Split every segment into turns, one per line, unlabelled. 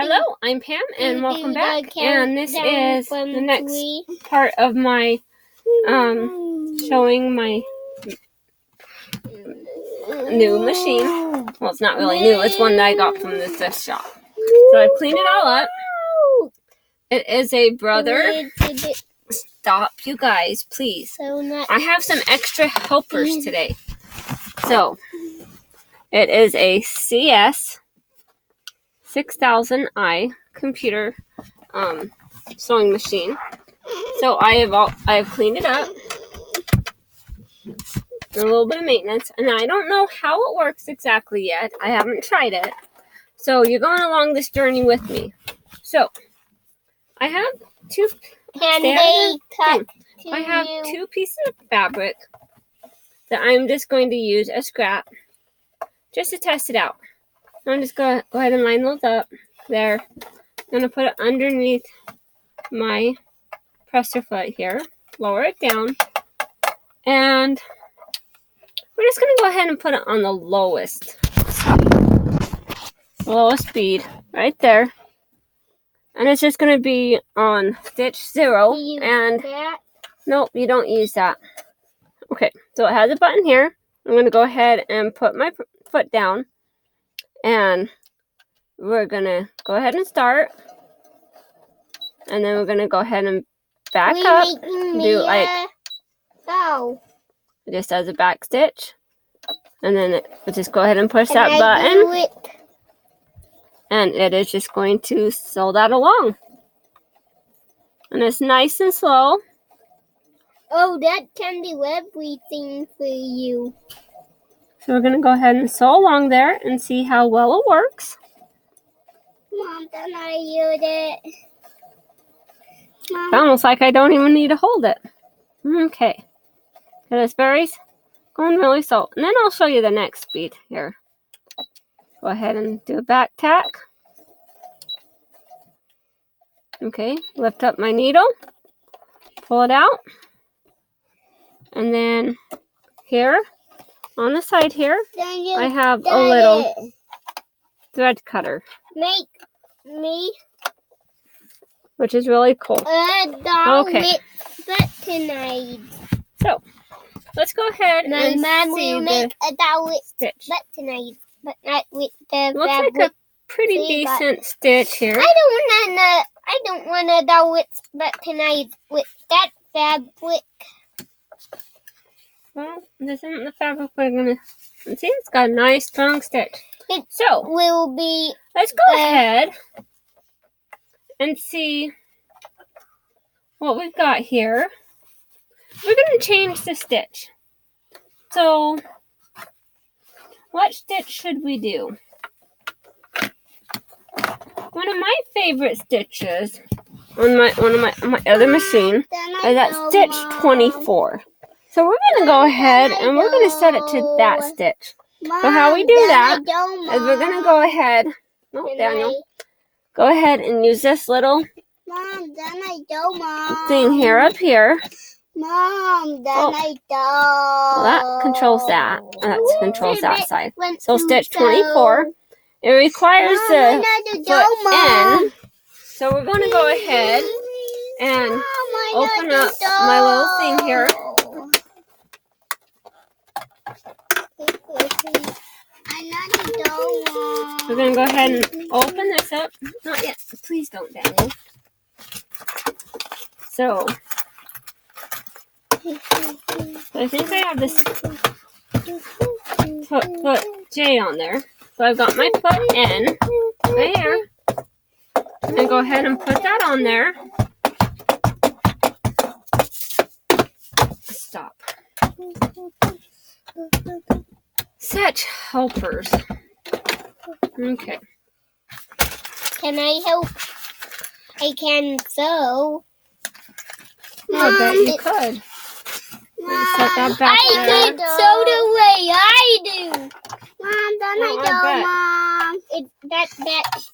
Hello, I'm Pam, and welcome back. And this is the next part of my showing my new machine. Well, it's not really new. It's one that I got from the thrift shop. So I cleaned it all up. It is a Brother. Stop, you guys, please. I have some extra helpers today. So it is a CS-6000i computer sewing machine. So I have cleaned it up. A little bit of maintenance, and I don't know how it works exactly yet. I haven't tried it. So you're going along this journey with me. So I have two pieces of fabric that I'm just going to use as scrap just to test it out. I'm just going to go ahead and line those up there. I'm going to put it underneath my presser foot here, lower it down, and we're just going to go ahead and put it on the lowest speed right there. And it's just going to be on stitch 0. And nope, you don't use that. Okay, so it has a button here. I'm going to go ahead and put my foot down. And we're going to go ahead and start. And then we're going to go ahead and back up. Do like just as a back stitch. And then we'll just go ahead and push that button. And it is just going to sew that along. And it's nice and slow.
Oh, that can do everything for you.
So we're going to go ahead and sew along there and see how well it works.
Mom, can I use it?
It's almost like I don't even need to hold it. Okay. It's going really slow. And then I'll show you the next speed here. Go ahead and do a back tack. Okay, lift up my needle, pull it out, and then here on the side here, I have a little thread cutter, which is really cool. Okay, so let's go ahead and see the stitch.
But not with the
looks like a pretty decent stitch here.
I don't wanna do with buttonized with that fabric.
Well, this isn't the fabric we're gonna see. It's got a nice strong stitch. Let's go ahead and see what we've got here. We're gonna change the stitch. So what stitch should we do? One of my favorite stitches on my other machine is that stitch 24. So we're going to go ahead and we're going to set it to that stitch. So how we do that is we're going to go ahead, go ahead and use this little thing here up here.
Mom,
well, that controls that. That controls that side. So stitch 24. It requires the foot in. So we're going to go ahead and open up my little thing here. We're going to go ahead and open this up. Not yet. Please don't, Daniel. So I think I have this foot J on there. So I've got my foot in right here. And go ahead and put that on there. Stop. Such helpers. Okay.
Can I help? I can sew.
I bet you could. Set that back
I could sew the way I do. Mom, don't I go, Mom? That fits.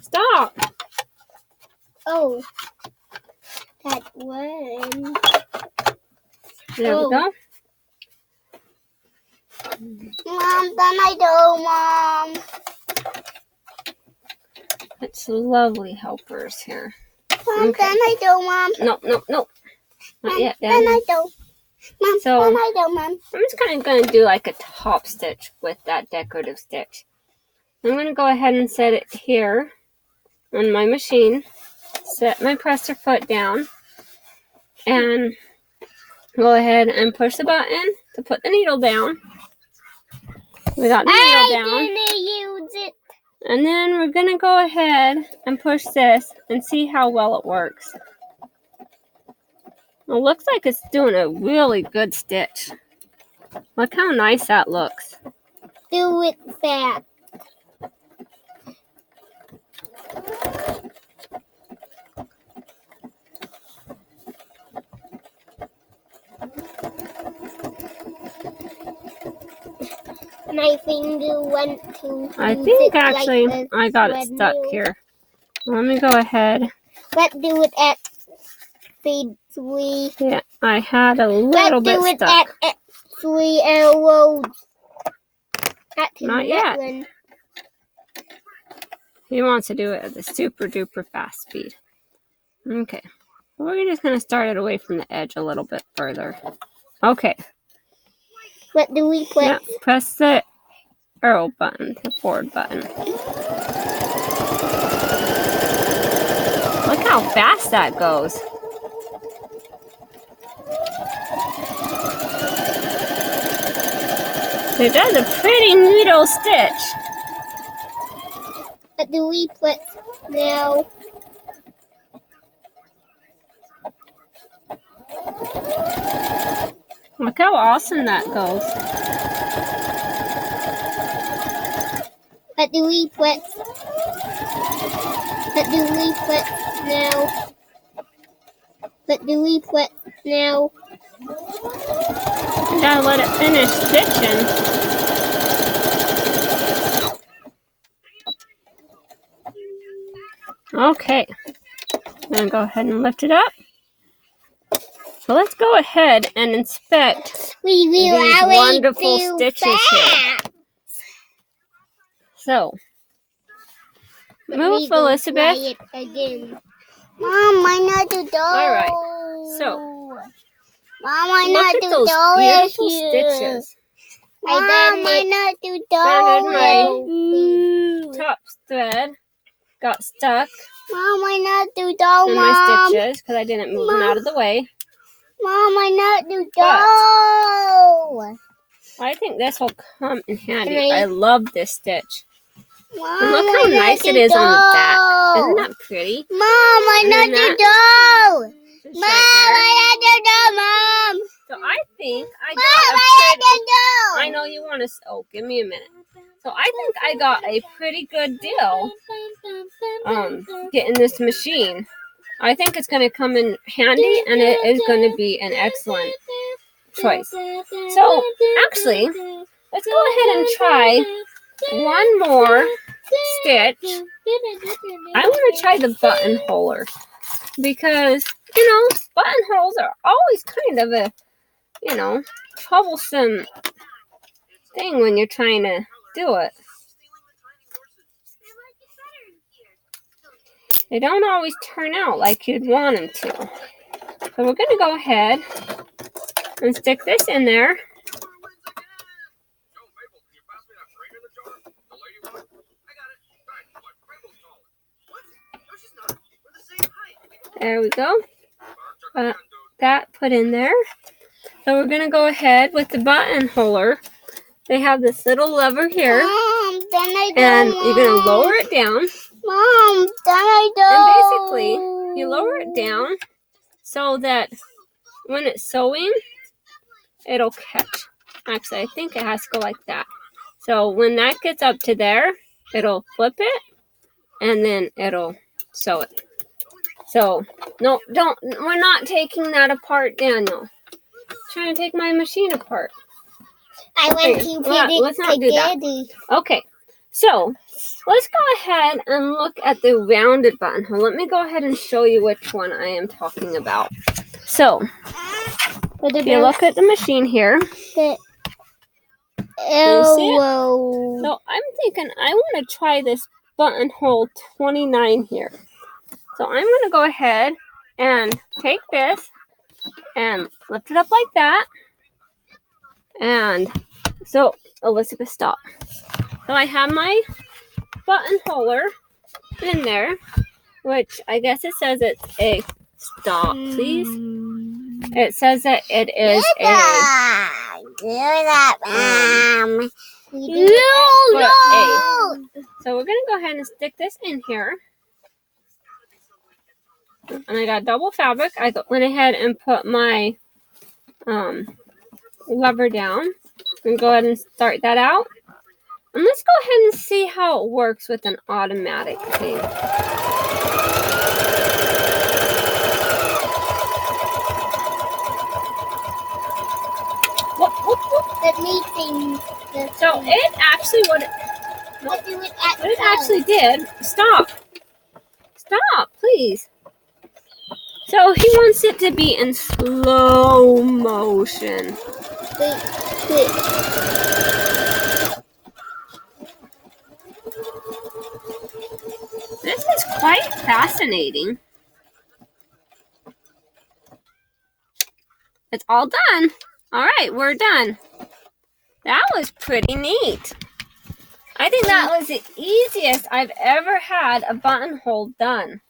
Stop.
Oh. That one.
There we go.
Mom, then I do, Mom.
It's lovely helpers here.
Mom,
Okay.
then I do, Mom.
No. Not
Mom,
yet, Dad.
then I do. Mom,
So,
then I do, Mom.
I'm just kind of going to do like a top stitch with that decorative stitch. I'm going to go ahead and set it here on my machine. Set my presser foot down. And go ahead and push the button to put the needle down. We got the needle down.
I didn't use it.
And then we're going to go ahead and push this and see how well it works. It looks like it's doing a really good stitch. Look how nice that looks.
Do it fast. My finger went to.
I think actually I got it stuck here. Let me go ahead.
Let's do it at speed 3.
Yeah, I had a little bit stuck.
Let's do it at 3 arrows.
Not yet. He wants to do it at the super duper fast speed. Okay. We're just going to start it away from the edge a little bit further. Okay.
What do we put?
Yeah, press the arrow button, the forward button. Look how fast that goes. It does a pretty neato stitch.
What do we put now?
Look how awesome that goes.
What do we put? What do we put now? What do we put now?
You gotta let it finish stitching. Okay. I'm gonna go ahead and lift it up. So let's go ahead and inspect these wonderful stitches here. So, move Elizabeth.
Again. Mom, I know to do.
Alright, so
Mom, I
look
know
at
to
those
do
beautiful
it.
stitches.
Mom, I know to do
My top thread got stuck
Mom, I know to
in
do,
my
Mom.
stitches because I didn't move them out of the way.
Mom, I know to do.
I think this will come in handy. I love this stitch.
Mom,
And look how nice it is on the back. Isn't that pretty?
Mom, I know to do.
It's
Mom,
right
I know to do, Mom.
there. So I think I
Mom,
got
I
a
know
pretty...
to do.
I know you want to... Oh, give me a minute. So I think I got a pretty good deal getting this machine. I think it's going to come in handy and it is going to be an excellent choice. So actually, let's go ahead and try one more stitch. I want to try the buttonholer because, buttonholes are always kind of a, troublesome thing when you're trying to do it. They don't always turn out like you'd want them to. So we're going to go ahead and stick this in there. There we go. That put in there. So we're going to go ahead with the buttonholer. They have this little lever here.
Mom, then I do,
and
Mom.
you're going to lower it down.
Mom, then I do.
And basically, you lower it down so that when it's sewing, it'll catch. Actually, I think it has to go like that. So when that gets up to there, it'll flip it, and then it'll sew it. So, no, we're not taking that apart, Daniel. I'm trying to take my machine apart.
I went to put it
let's not do that.
together.
Okay, so let's go ahead and look at the rounded buttonhole. Let me go ahead and show you which one I am talking about. So, if you look at the machine here,
Oh.
So I'm thinking I want to try this buttonhole 29 here. So I'm going to go ahead and take this and lift it up like that. And so, Elizabeth, stop. So I have my buttonholer in there, which I guess it says it's a stop, please. It says that it is So we're gonna go ahead and stick this in here. And I got double fabric. I went ahead and put my lever down. And go ahead and start that out. And let's go ahead and see how it works with an automatic thing. Whoop, whoop, whoop. So it actually what it actually did. Stop, please. So he wants it to be in slow motion.
Wait.
This is quite fascinating. It's all done. All right, we're done. That was pretty neat. I think that was the easiest I've ever had a buttonhole done.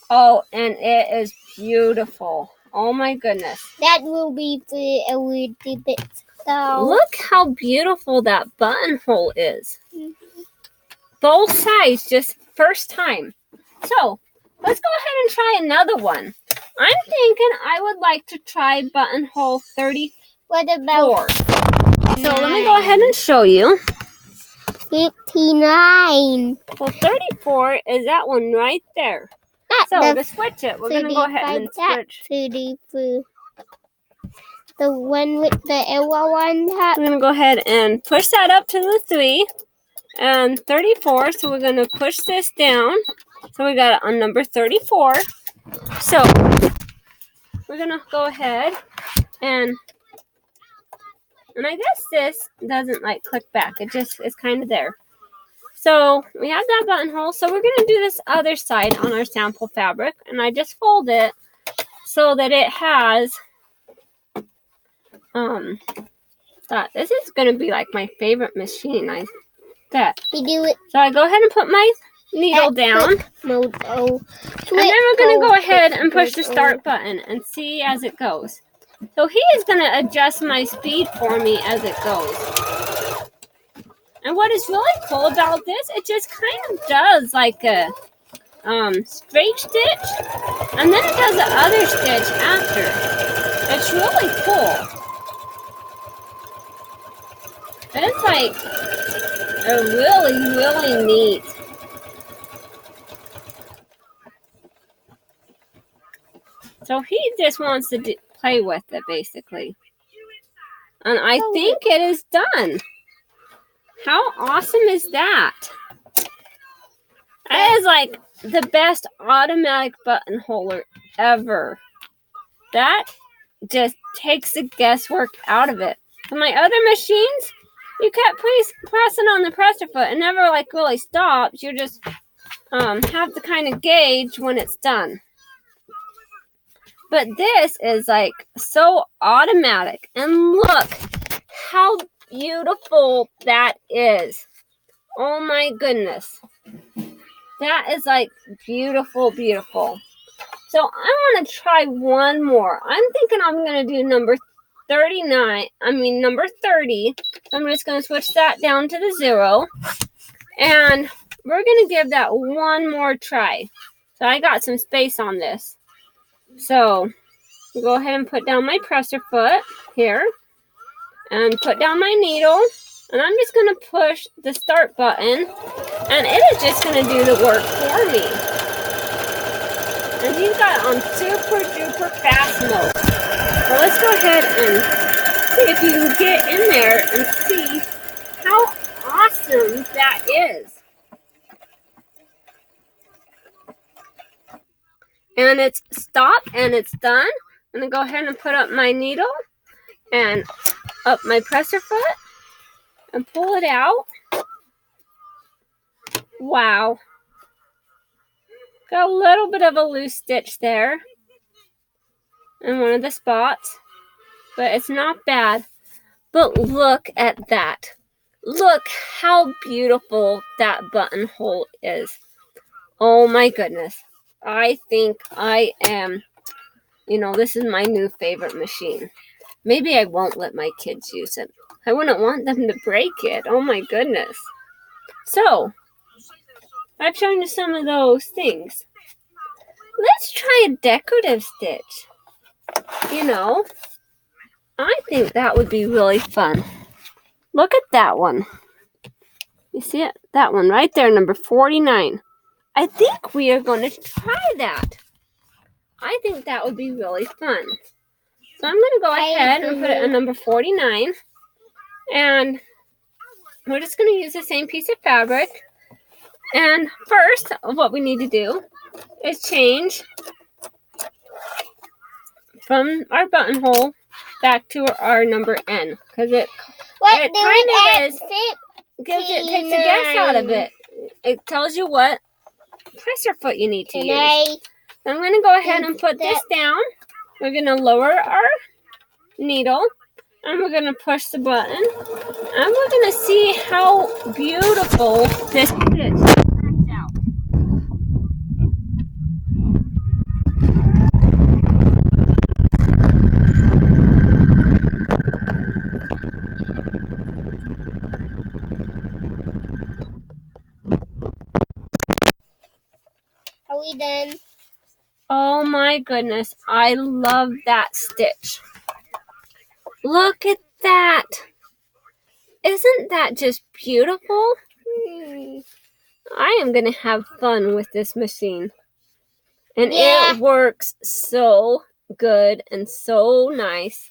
Oh, and it is beautiful. Oh my goodness.
That will be for a little bit. So
look how beautiful that buttonhole is. Both sides, just first time. So let's go ahead and try another one. I'm thinking I would like to try buttonhole 34.
What about
So let me go ahead and show you.
59.
Well, 34 is that one right there. So to switch it, we're going to go ahead and switch.
34. The one with the arrow on top.
We're going to go ahead and push that up to the 3. And 34, so we're going to push this down. So we got it on number 34. So we're going to go ahead and I guess this doesn't like click back. It just is kind of there. So we have that buttonhole. So we're going to do this other side on our sample fabric. And I just fold it so that it has, this is going to be like my favorite machine, I bet.
You do it.
So I go ahead and put my needle down. And then we're going to go ahead and push the start button and see as it goes. So he is going to adjust my speed for me as it goes. And what is really cool about this, it just kind of does like a straight stitch, and then it does the other stitch after. It's really cool. It's like a really, really neat. So he just wants to play with it, basically. And I think it is done. How awesome is that? That is like the best automatic buttonholer ever. That just takes the guesswork out of it. For my other machines, you kept pressing on the presser foot. It never like really stops. You just have to kind of gauge when it's done. But this is like so automatic. And look how beautiful that is. Oh my goodness. That is like beautiful, beautiful. So I want to try one more. I'm thinking I'm going to do number 30. I'm just going to switch that down to the 0. And we're going to give that one more try. So I got some space on this. So go ahead and put down my presser foot here. And put down my needle. And I'm just going to push the start button. And it is just going to do the work for me. And he's got it on super duper fast mode. So let's go ahead and see if you can get in there and see how awesome that is. And it's stopped and it's done. I'm going to go ahead and put up my needle and up my presser foot. and pull it out. Wow. Got a little bit of a loose stitch there in one of the spots, but it's not bad. But look at that. Look how beautiful that buttonhole is. Oh my goodness. I think I am, this is my new favorite machine. Maybe I won't let my kids use it. I wouldn't want them to break it. Oh my goodness. So, I've shown you some of those things. Let's try a decorative stitch. I think that would be really fun. Look at that one. You see it? That one right there, number 49. I think we are going to try that. I think that would be really fun. So I'm going to go ahead and put it on number 49. And we're just going to use the same piece of fabric. And first, what we need to do is change from our buttonhole back to our number N. Because it kind of is, because it takes the guess out of it. It tells you what presser foot you need to use. I'm going to go ahead and put this down. We're going to lower our needle. And we're going to push the button. And we're going to see how beautiful this stitch turns out.
Are we done?
Oh my goodness. I love that stitch. Look at that. Isn't that just beautiful? I am going to have fun with this machine. And it works so good and so nice.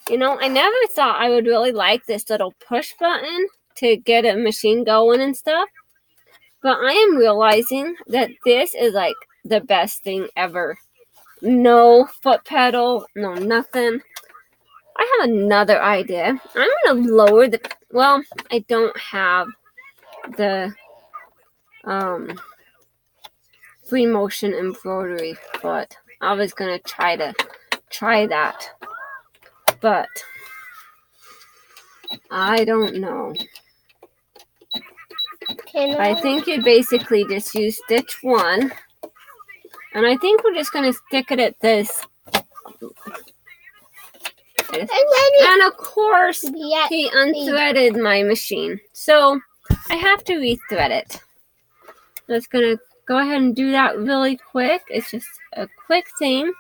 I never thought I would really like this little push button to get a machine going and stuff. But I am realizing that this is like the best thing ever. No foot pedal, no nothing. I have another idea. I'm going to lower I don't have the free motion embroidery foot. I was going to try that. But I don't know. I think you basically just use stitch 1. And I think we're just going to stick it at this. And of course, he unthreaded my machine. So I have to rethread it. That's going to go ahead and do that really quick. It's just a quick thing.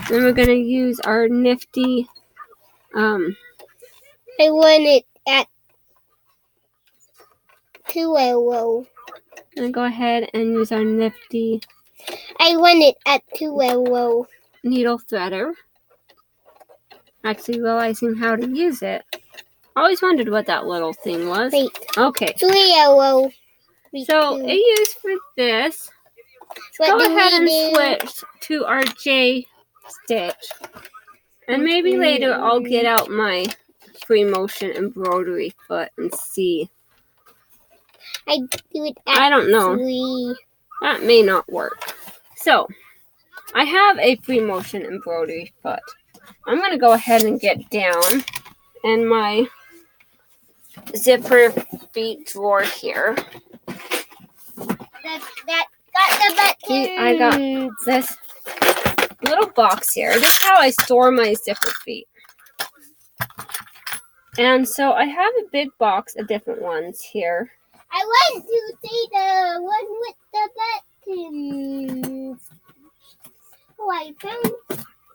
Then we're going to use our nifty.
I want it at 200.
And go ahead and use our nifty.
I want it at 200.
Needle threader. Actually realizing how to use it. I always wondered what that little thing was.
Wait.
Okay.
300.
So it used for this. Go ahead and switch to our J stitch. And maybe later I'll get out my free motion embroidery foot and see.
I do it at
I don't know.
3.
That may not work. So I have a free motion embroidery foot. I'm going to go ahead and get down in my zipper feet drawer here.
That got the button.
I got this little box here. This is how I store my zipper feet. And so I have a big box of different ones here.
I want to see the one with the buttons. Oh, I found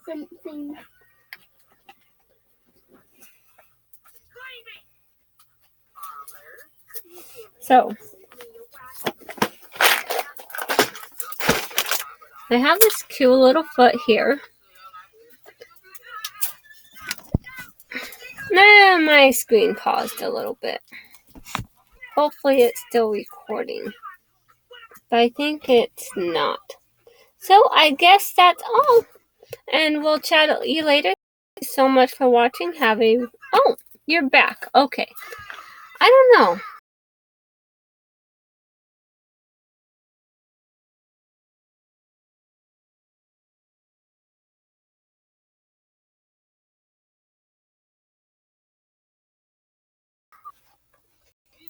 something.
So I have this cute little foot here. Now my screen paused a little bit. Hopefully it's still recording. But I think it's not. So I guess that's all. And we'll chat with you later. Thank you so much for watching. Oh, you're back. Okay. I don't know.